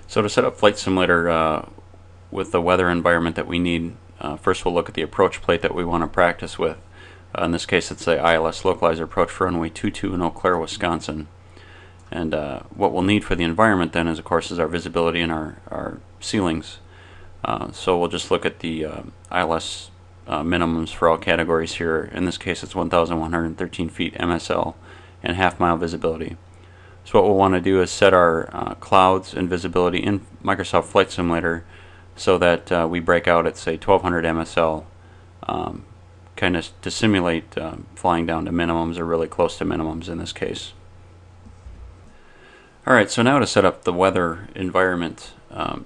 So to set up Flight Simulator with the weather environment that we need, first we'll look at the approach plate that we want to practice with. In this case, it's the ILS localizer approach for runway 22 in Eau Claire, Wisconsin. And what we'll need for the environment then is, of course, our visibility and our ceilings. So we'll just look at the ILS minimums for all categories here. In this case, it's 1,113 feet MSL and half-mile visibility. So what we'll want to do is set our clouds and visibility in Microsoft Flight Simulator so that we break out at, say, 1200 MSL, kind of to simulate flying down to minimums or really close to minimums in this case. Alright, so now to set up the weather environment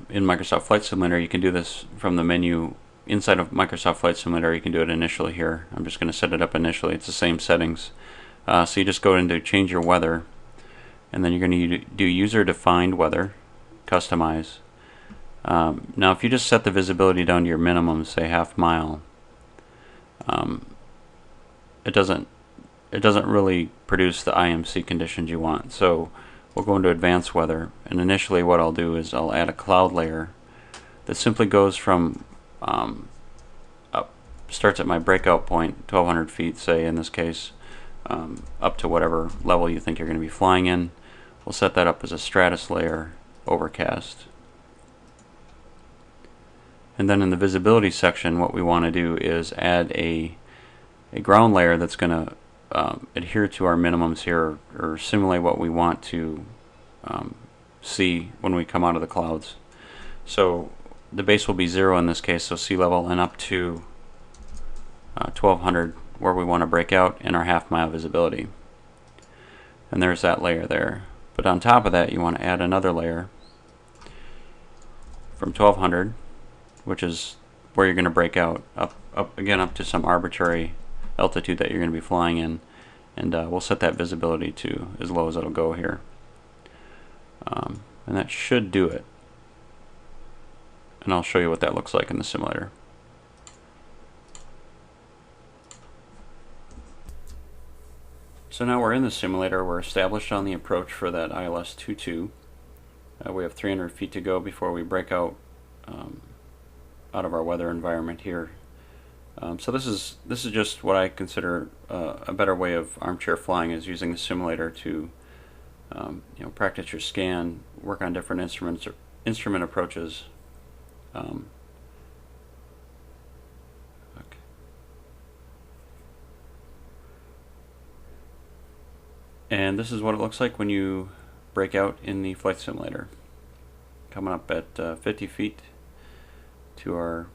in Microsoft Flight Simulator, you can do this from the menu inside of Microsoft Flight Simulator. You can do it initially here. I'm just going to set it up initially. It's the same settings. So you just go into change your weather, and then you're going to do user defined weather, customize. Now if you just set the visibility down to your minimum, say half mile, it doesn't really produce the IMC conditions you want. So we'll go into advanced weather, and initially what I'll do is I'll add a cloud layer that simply goes from starts at my breakout point, 1200 feet, say in this case, up to whatever level you think you're going to be flying in. We'll set that up as a stratus layer, overcast. And then in the visibility section, what we want to do is add a ground layer that's going to adhere to our minimums here, or simulate what we want to see when we come out of the clouds. So the base will be 0 in this case, so sea level, and up to 1200 where we want to break out in our half-mile visibility. And there's that layer there. But on top of that, you want to add another layer from 1200, which is where you're going to break out up again up to some arbitrary altitude that you're going to be flying in, and we'll set that visibility to as low as it'll go here, and that should do it. And I'll show you what that looks like in the simulator. So now we're in the simulator. We're established on the approach for that ILS 22. We have 300 feet to go before we break out out of our weather environment here. So this is just what I consider a better way of armchair flying, is using the simulator to practice your scan, work on different instrument approaches. Okay. And this is what it looks like when you break out in the flight simulator. Coming up at 50 feet to our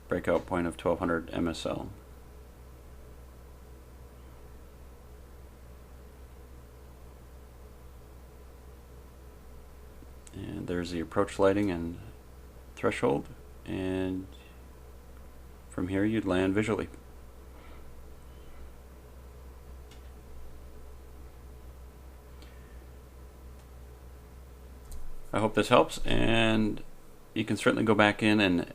breakout point of 1200 MSL. And there's the approach lighting and threshold, and from here you'd land visually. I hope this helps, and you can certainly go back in and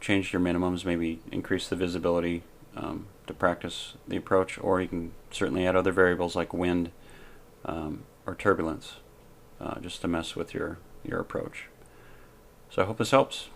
change your minimums, maybe increase the visibility to practice the approach, or you can certainly add other variables like wind or turbulence just to mess with your approach. So I hope this helps.